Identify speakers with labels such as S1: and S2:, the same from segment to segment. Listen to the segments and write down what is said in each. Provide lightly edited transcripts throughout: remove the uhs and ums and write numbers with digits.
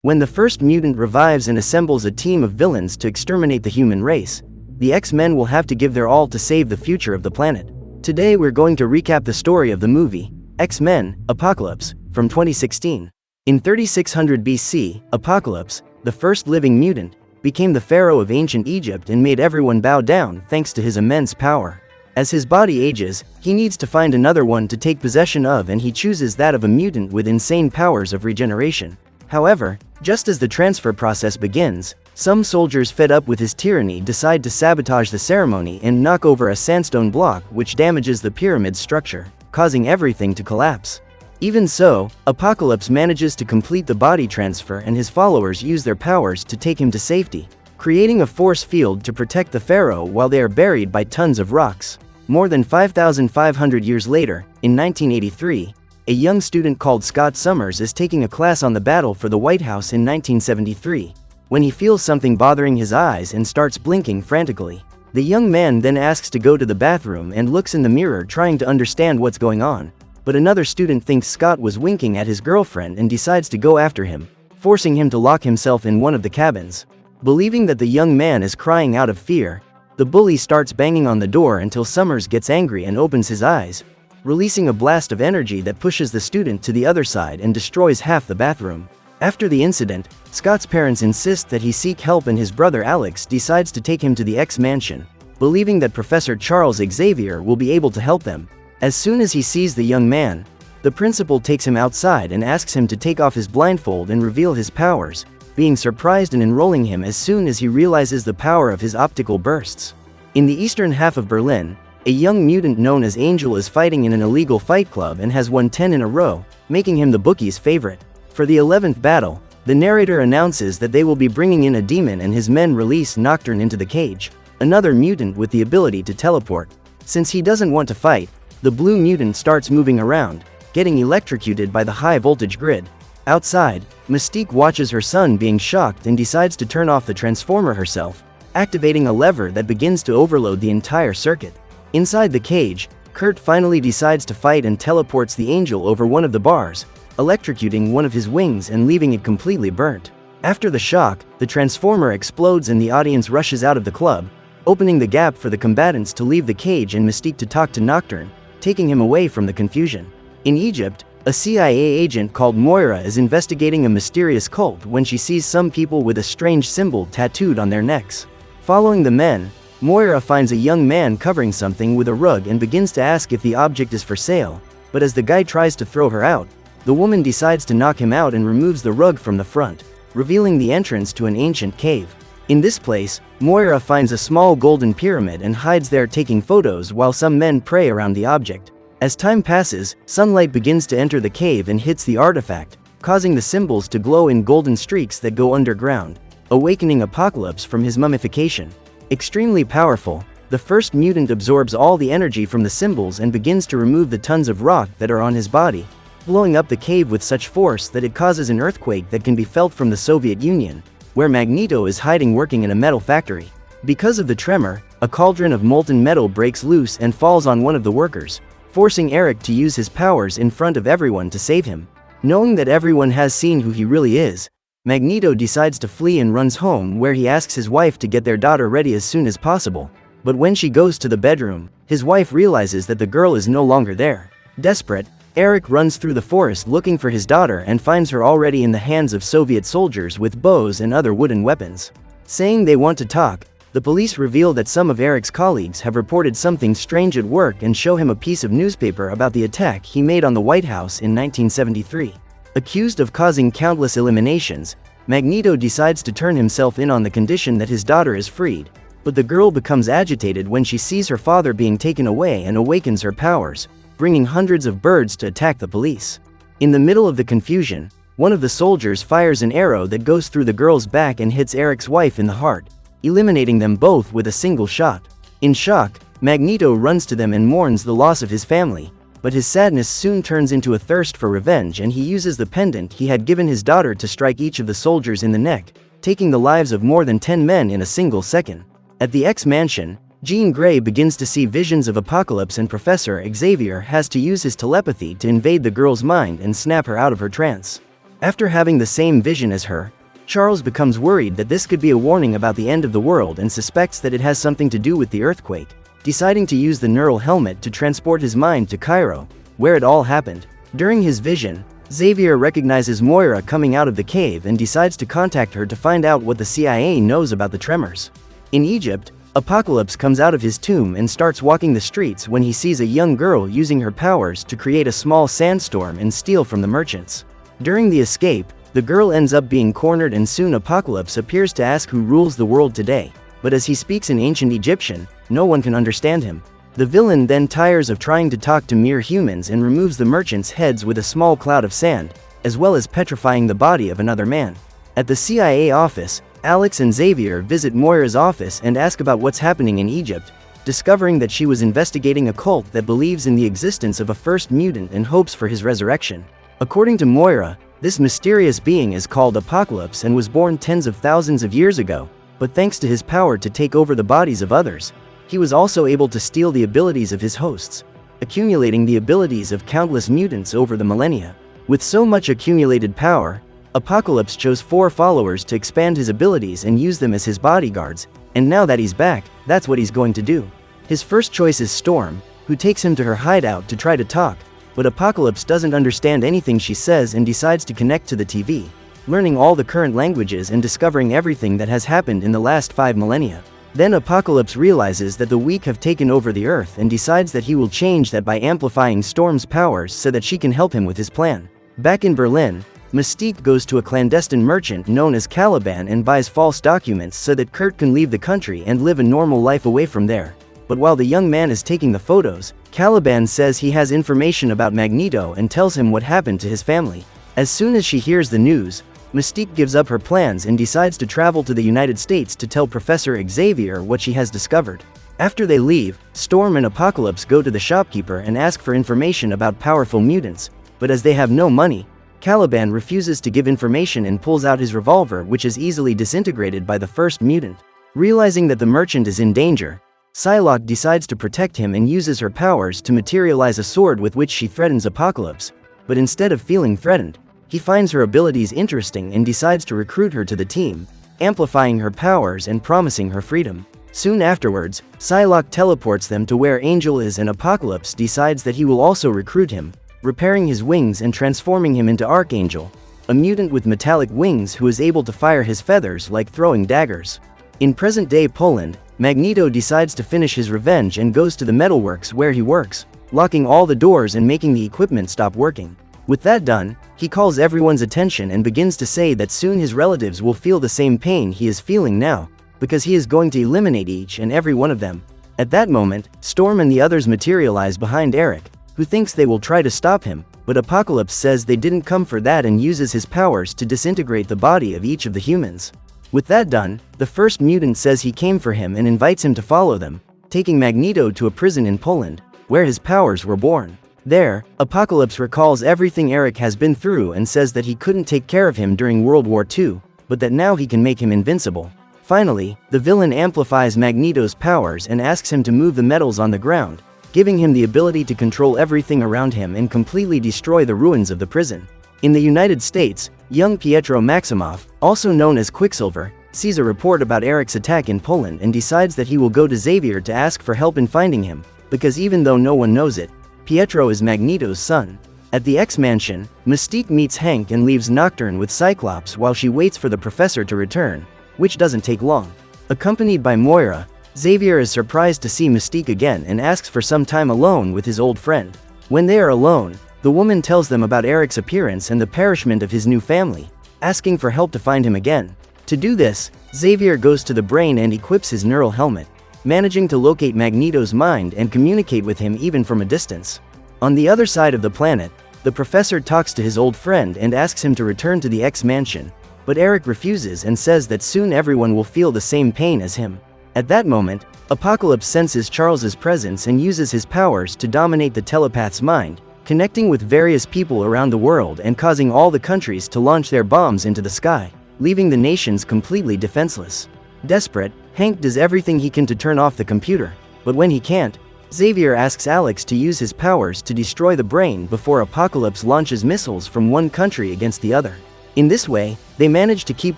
S1: When the first mutant revives and assembles a team of villains to exterminate the human race, the X-Men will have to give their all to save the future of the planet. Today we're going to recap the story of the movie, X-Men, Apocalypse, from 2016. In 3600 BC, Apocalypse, the first living mutant, became the pharaoh of ancient Egypt and made everyone bow down thanks to his immense power. As his body ages, he needs to find another one to take possession of, and he chooses that of a mutant with insane powers of regeneration. However, just as the transfer process begins, some soldiers fed up with his tyranny decide to sabotage the ceremony and knock over a sandstone block which damages the pyramid's structure, causing everything to collapse. Even so, Apocalypse manages to complete the body transfer and his followers use their powers to take him to safety, creating a force field to protect the pharaoh while they are buried by tons of rocks. More than 5,500 years later, in 1983, a young student called Scott Summers is taking a class on the battle for the White House in 1973, when he feels something bothering his eyes and starts blinking frantically. The young man then asks to go to the bathroom and looks in the mirror trying to understand what's going on. But another student thinks Scott was winking at his girlfriend and decides to go after him, forcing him to lock himself in one of the cabins. Believing that the young man is crying out of fear, the bully starts banging on the door until Summers gets angry and opens his eyes, releasing a blast of energy that pushes the student to the other side and destroys half the bathroom. After the incident, Scott's parents insist that he seek help and his brother Alex decides to take him to the X-Mansion, believing that Professor Charles Xavier will be able to help them. As soon as he sees the young man, the principal takes him outside and asks him to take off his blindfold and reveal his powers, being surprised and enrolling him as soon as he realizes the power of his optical bursts. In the eastern half of Berlin, a young mutant known as Angel is fighting in an illegal fight club and has won 10 in a row, making him the bookie's favorite. For the 11th battle, the narrator announces that they will be bringing in a demon and his men release Nocturne into the cage, another mutant with the ability to teleport. Since he doesn't want to fight, the blue mutant starts moving around, getting electrocuted by the high-voltage grid. Outside, Mystique watches her son being shocked and decides to turn off the transformer herself, activating a lever that begins to overload the entire circuit. Inside the cage, Kurt finally decides to fight and teleports the Angel over one of the bars, electrocuting one of his wings and leaving it completely burnt. After the shock, the transformer explodes and the audience rushes out of the club, opening the gap for the combatants to leave the cage and Mystique to talk to Nocturne, taking him away from the confusion. In Egypt, a CIA agent called Moira is investigating a mysterious cult when she sees some people with a strange symbol tattooed on their necks. Following the men, Moira finds a young man covering something with a rug and begins to ask if the object is for sale, but as the guy tries to throw her out, the woman decides to knock him out and removes the rug from the front, revealing the entrance to an ancient cave. In this place, Moira finds a small golden pyramid and hides there taking photos while some men pray around the object. As time passes, sunlight begins to enter the cave and hits the artifact, causing the symbols to glow in golden streaks that go underground, awakening Apocalypse from his mummification. Extremely powerful, the first mutant absorbs all the energy from the symbols and begins to remove the tons of rock that are on his body, blowing up the cave with such force that it causes an earthquake that can be felt from the Soviet Union, where Magneto is hiding working in a metal factory. Because of the tremor, a cauldron of molten metal breaks loose and falls on one of the workers, forcing Eric to use his powers in front of everyone to save him. Knowing that everyone has seen who he really is, Magneto decides to flee and runs home where he asks his wife to get their daughter ready as soon as possible. But when she goes to the bedroom, his wife realizes that the girl is no longer there. Desperate, Eric runs through the forest looking for his daughter and finds her already in the hands of Soviet soldiers with bows and other wooden weapons. Saying they want to talk, the police reveal that some of Eric's colleagues have reported something strange at work and show him a piece of newspaper about the attack he made on the White House in 1973. Accused of causing countless eliminations, Magneto decides to turn himself in on the condition that his daughter is freed, but the girl becomes agitated when she sees her father being taken away and awakens her powers, bringing hundreds of birds to attack the police. In the middle of the confusion, one of the soldiers fires an arrow that goes through the girl's back and hits Eric's wife in the heart, eliminating them both with a single shot. In shock, Magneto runs to them and mourns the loss of his family, but his sadness soon turns into a thirst for revenge and he uses the pendant he had given his daughter to strike each of the soldiers in the neck, taking the lives of more than 10 men in a single second. At the X-Mansion, Jean Grey begins to see visions of Apocalypse and Professor Xavier has to use his telepathy to invade the girl's mind and snap her out of her trance. After having the same vision as her, Charles becomes worried that this could be a warning about the end of the world and suspects that it has something to do with the earthquake, deciding to use the neural helmet to transport his mind to Cairo, where it all happened. During his vision, Xavier recognizes Moira coming out of the cave and decides to contact her to find out what the CIA knows about the tremors. In Egypt, Apocalypse comes out of his tomb and starts walking the streets when he sees a young girl using her powers to create a small sandstorm and steal from the merchants. During the escape, the girl ends up being cornered and soon Apocalypse appears to ask who rules the world today, but as he speaks in ancient Egyptian, no one can understand him. The villain then tires of trying to talk to mere humans and removes the merchants' heads with a small cloud of sand, as well as petrifying the body of another man. At the CIA office, Alex and Xavier visit Moira's office and ask about what's happening in Egypt, discovering that she was investigating a cult that believes in the existence of a first mutant and hopes for his resurrection. According to Moira, this mysterious being is called Apocalypse and was born tens of thousands of years ago, but thanks to his power to take over the bodies of others, he was also able to steal the abilities of his hosts, accumulating the abilities of countless mutants over the millennia. With so much accumulated power, Apocalypse chose 4 followers to expand his abilities and use them as his bodyguards, and now that he's back, that's what he's going to do. His first choice is Storm, who takes him to her hideout to try to talk, but Apocalypse doesn't understand anything she says and decides to connect to the TV, learning all the current languages and discovering everything that has happened in the last 5 millennia. Then Apocalypse realizes that the weak have taken over the Earth and decides that he will change that by amplifying Storm's powers so that she can help him with his plan. Back in Berlin, Mystique goes to a clandestine merchant known as Caliban and buys false documents so that Kurt can leave the country and live a normal life away from there. But while the young man is taking the photos, Caliban says he has information about Magneto and tells him what happened to his family. As soon as she hears the news, Mystique gives up her plans and decides to travel to the United States to tell Professor Xavier what she has discovered. After they leave, Storm and Apocalypse go to the shopkeeper and ask for information about powerful mutants, but as they have no money, Caliban refuses to give information and pulls out his revolver, which is easily disintegrated by the first mutant. Realizing that the merchant is in danger, Psylocke decides to protect him and uses her powers to materialize a sword with which she threatens Apocalypse, but instead of feeling threatened, he finds her abilities interesting and decides to recruit her to the team, amplifying her powers and promising her freedom. Soon afterwards, Psylocke teleports them to where Angel is and Apocalypse decides that he will also recruit him, repairing his wings and transforming him into Archangel, a mutant with metallic wings who is able to fire his feathers like throwing daggers. In present-day Poland, Magneto decides to finish his revenge and goes to the metalworks where he works, locking all the doors and making the equipment stop working. With that done, he calls everyone's attention and begins to say that soon his relatives will feel the same pain he is feeling now, because he is going to eliminate each and every one of them. At that moment, Storm and the others materialize behind Eric, who thinks they will try to stop him, but Apocalypse says they didn't come for that and uses his powers to disintegrate the body of each of the humans. With that done, the first mutant says he came for him and invites him to follow them, taking Magneto to a prison in Poland, where his powers were born. There, Apocalypse recalls everything Eric has been through and says that he couldn't take care of him during World War II, but that now he can make him invincible. Finally, the villain amplifies Magneto's powers and asks him to move the metals on the ground, giving him the ability to control everything around him and completely destroy the ruins of the prison. In the United States, young Pietro Maximoff, also known as Quicksilver, sees a report about Eric's attack in Poland and decides that he will go to Xavier to ask for help in finding him, because even though no one knows it, Pietro is Magneto's son. At the X-Mansion, Mystique meets Hank and leaves Nocturne with Cyclops while she waits for the professor to return, which doesn't take long. Accompanied by Moira, Xavier is surprised to see Mystique again and asks for some time alone with his old friend. When they are alone, the woman tells them about Eric's appearance and the perishment of his new family, asking for help to find him again. To do this, Xavier goes to the brain and equips his neural helmet, managing to locate Magneto's mind and communicate with him even from a distance. On the other side of the planet, the professor talks to his old friend and asks him to return to the X-Mansion, but Eric refuses and says that soon everyone will feel the same pain as him. At that moment, Apocalypse senses Charles's presence and uses his powers to dominate the telepath's mind, connecting with various people around the world and causing all the countries to launch their bombs into the sky, leaving the nations completely defenseless. Desperate, Hank does everything he can to turn off the computer, but when he can't, Xavier asks Alex to use his powers to destroy the brain before Apocalypse launches missiles from one country against the other. In this way, they manage to keep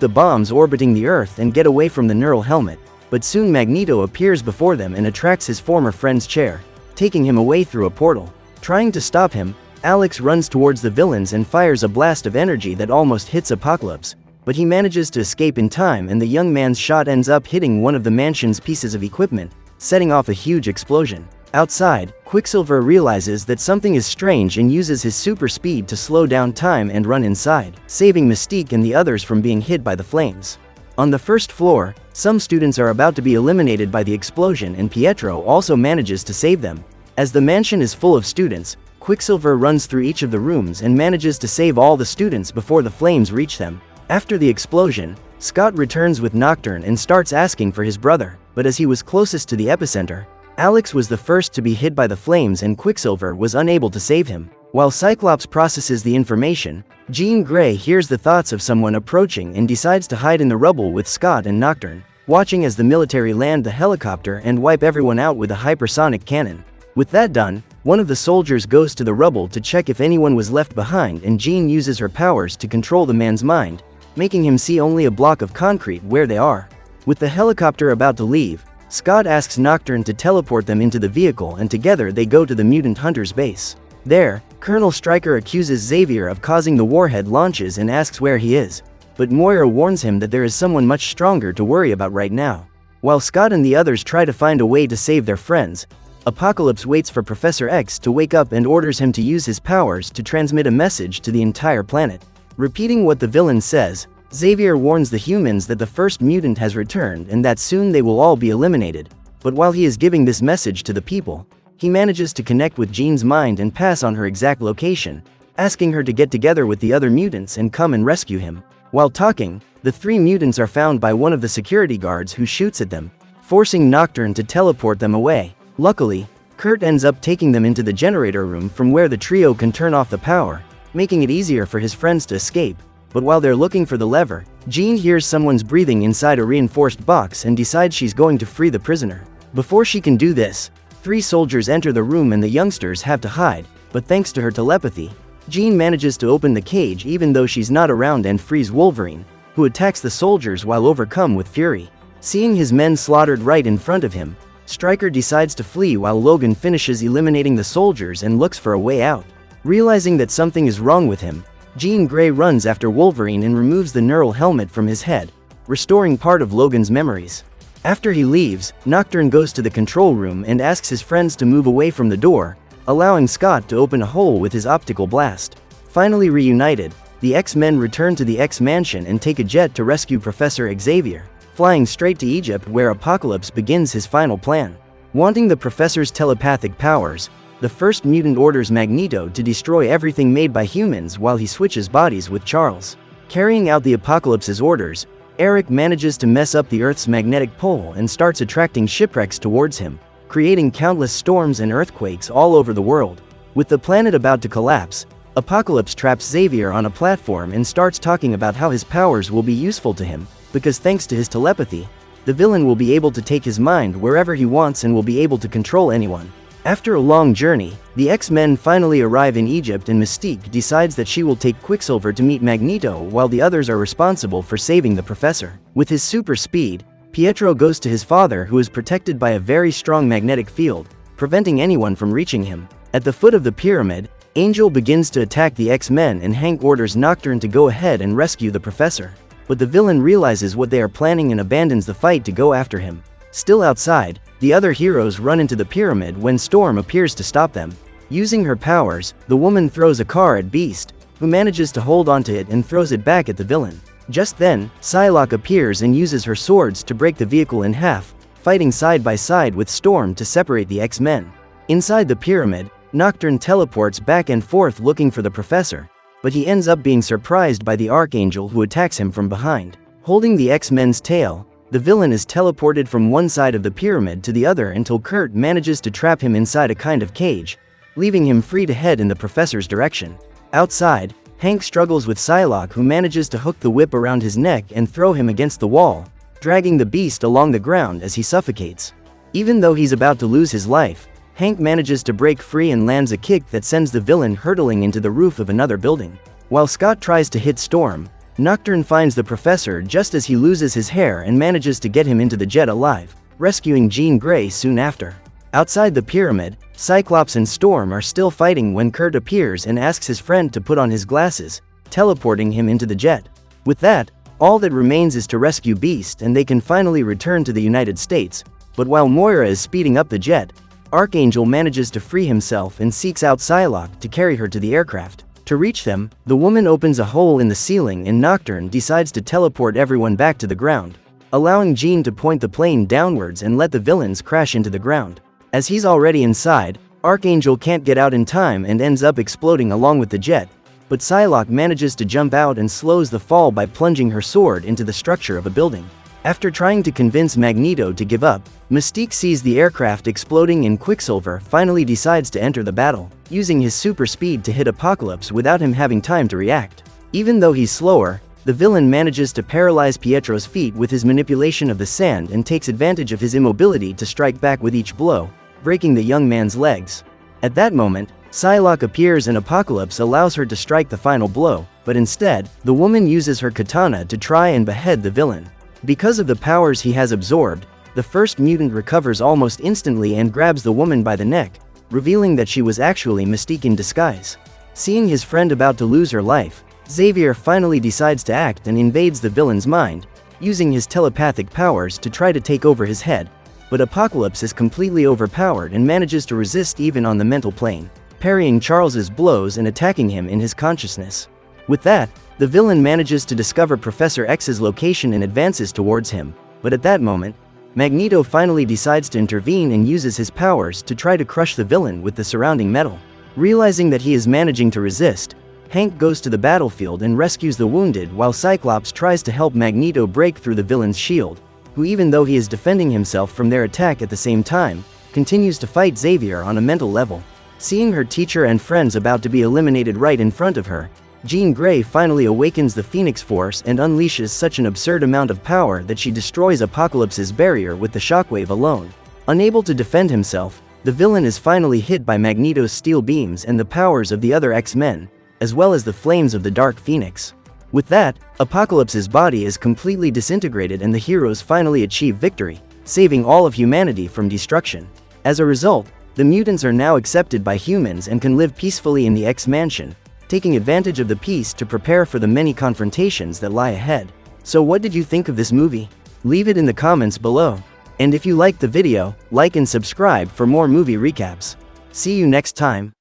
S1: the bombs orbiting the Earth and get away from the neural helmet, but soon Magneto appears before them and attracts his former friend's chair, taking him away through a portal. Trying to stop him, Alex runs towards the villains and fires a blast of energy that almost hits Apocalypse, but he manages to escape in time and the young man's shot ends up hitting one of the mansion's pieces of equipment, setting off a huge explosion. Outside, Quicksilver realizes that something is strange and uses his super speed to slow down time and run inside, saving Mystique and the others from being hit by the flames. On the first floor, some students are about to be eliminated by the explosion and Pietro also manages to save them. As the mansion is full of students, Quicksilver runs through each of the rooms and manages to save all the students before the flames reach them. After the explosion, Scott returns with Nocturne and starts asking for his brother, but as he was closest to the epicenter, Alex was the first to be hit by the flames and Quicksilver was unable to save him. While Cyclops processes the information, Jean Grey hears the thoughts of someone approaching and decides to hide in the rubble with Scott and Nocturne, watching as the military land the helicopter and wipe everyone out with a hypersonic cannon. With that done, one of the soldiers goes to the rubble to check if anyone was left behind and Jean uses her powers to control the man's mind, making him see only a block of concrete where they are. With the helicopter about to leave, Scott asks Nocturne to teleport them into the vehicle and together they go to the mutant hunter's base. There, Colonel Stryker accuses Xavier of causing the warhead launches and asks where he is, but Moira warns him that there is someone much stronger to worry about right now. While Scott and the others try to find a way to save their friends, Apocalypse waits for Professor X to wake up and orders him to use his powers to transmit a message to the entire planet. Repeating what the villain says, Xavier warns the humans that the first mutant has returned and that soon they will all be eliminated, but while he is giving this message to the people, he manages to connect with Jean's mind and pass on her exact location, asking her to get together with the other mutants and come and rescue him. While talking, the three mutants are found by one of the security guards who shoots at them, forcing Nocturne to teleport them away. Luckily, Kurt ends up taking them into the generator room from where the trio can turn off the power, making it easier for his friends to escape. But while they're looking for the lever, Jean hears someone's breathing inside a reinforced box and decides she's going to free the prisoner. Before she can do this, three soldiers enter the room and the youngsters have to hide, but thanks to her telepathy, Jean manages to open the cage even though she's not around and frees Wolverine, who attacks the soldiers while overcome with fury. Seeing his men slaughtered right in front of him, Stryker decides to flee while Logan finishes eliminating the soldiers and looks for a way out. Realizing that something is wrong with him, Jean Grey runs after Wolverine and removes the neural helmet from his head, restoring part of Logan's memories. After he leaves, Nocturne goes to the control room and asks his friends to move away from the door, allowing Scott to open a hole with his optical blast. Finally reunited, the X-Men return to the X-Mansion and take a jet to rescue Professor Xavier, flying straight to Egypt where Apocalypse begins his final plan. Wanting the Professor's telepathic powers, the first mutant orders Magneto to destroy everything made by humans while he switches bodies with Charles. Carrying out the Apocalypse's orders, Eric manages to mess up the Earth's magnetic pole and starts attracting shipwrecks towards him, creating countless storms and earthquakes all over the world. With the planet about to collapse, Apocalypse traps Xavier on a platform and starts talking about how his powers will be useful to him, because thanks to his telepathy, the villain will be able to take his mind wherever he wants and will be able to control anyone. After a long journey, the X-Men finally arrive in Egypt and Mystique decides that she will take Quicksilver to meet Magneto while the others are responsible for saving the Professor. With his super speed, Pietro goes to his father who is protected by a very strong magnetic field, preventing anyone from reaching him. At the foot of the pyramid, Angel begins to attack the X-Men and Hank orders Nocturne to go ahead and rescue the Professor. But the villain realizes what they are planning and abandons the fight to go after him. Still outside, the other heroes run into the pyramid when Storm appears to stop them. Using her powers, the woman throws a car at Beast, who manages to hold onto it and throws it back at the villain. Just then, Psylocke appears and uses her swords to break the vehicle in half, fighting side by side with Storm to separate the X-Men. Inside the pyramid, Nocturne teleports back and forth looking for the Professor, but he ends up being surprised by the Archangel who attacks him from behind. Holding the X-Men's tail, the villain is teleported from one side of the pyramid to the other until Kurt manages to trap him inside a kind of cage, leaving him free to head in the Professor's direction. Outside, Hank struggles with Psylocke who manages to hook the whip around his neck and throw him against the wall, dragging the Beast along the ground as he suffocates. Even though he's about to lose his life, Hank manages to break free and lands a kick that sends the villain hurtling into the roof of another building. While Scott tries to hit Storm, Nocturne finds the professor just as he loses his hair and manages to get him into the jet alive, rescuing Jean Grey soon after. Outside the pyramid, Cyclops and Storm are still fighting when Kurt appears and asks his friend to put on his glasses, teleporting him into the jet. With that, all that remains is to rescue Beast and they can finally return to the United States, but while Moira is speeding up the jet, Archangel manages to free himself and seeks out Psylocke to carry her to the aircraft. To reach them, the woman opens a hole in the ceiling and Nocturne decides to teleport everyone back to the ground, allowing Jean to point the plane downwards and let the villains crash into the ground. As he's already inside, Archangel can't get out in time and ends up exploding along with the jet, but Psylocke manages to jump out and slows the fall by plunging her sword into the structure of a building. After trying to convince Magneto to give up, Mystique sees the aircraft exploding and Quicksilver finally decides to enter the battle, using his super speed to hit Apocalypse without him having time to react. Even though he's slower, the villain manages to paralyze Pietro's feet with his manipulation of the sand and takes advantage of his immobility to strike back with each blow, breaking the young man's legs. At that moment, Psylocke appears and Apocalypse allows her to strike the final blow, but instead, the woman uses her katana to try and behead the villain. Because of the powers he has absorbed, the first mutant recovers almost instantly and grabs the woman by the neck, revealing that she was actually Mystique in disguise. Seeing his friend about to lose her life, Xavier finally decides to act and invades the villain's mind, using his telepathic powers to try to take over his head, but Apocalypse is completely overpowered and manages to resist even on the mental plane, parrying Charles's blows and attacking him in his consciousness. With that, the villain manages to discover Professor X's location and advances towards him, but at that moment, Magneto finally decides to intervene and uses his powers to try to crush the villain with the surrounding metal. Realizing that he is managing to resist, Hank goes to the battlefield and rescues the wounded while Cyclops tries to help Magneto break through the villain's shield, who even though he is defending himself from their attack at the same time, continues to fight Xavier on a mental level. Seeing her teacher and friends about to be eliminated right in front of her, Jean Grey finally awakens the Phoenix Force and unleashes such an absurd amount of power that she destroys Apocalypse's barrier with the shockwave alone. Unable to defend himself, the villain is finally hit by Magneto's steel beams and the powers of the other X-Men, as well as the flames of the Dark Phoenix. With that, Apocalypse's body is completely disintegrated and the heroes finally achieve victory, saving all of humanity from destruction. As a result, the mutants are now accepted by humans and can live peacefully in the X-Mansion, taking advantage of the peace to prepare for the many confrontations that lie ahead. So what did you think of this movie? Leave it in the comments below. And if you liked the video, like and subscribe for more movie recaps. See you next time.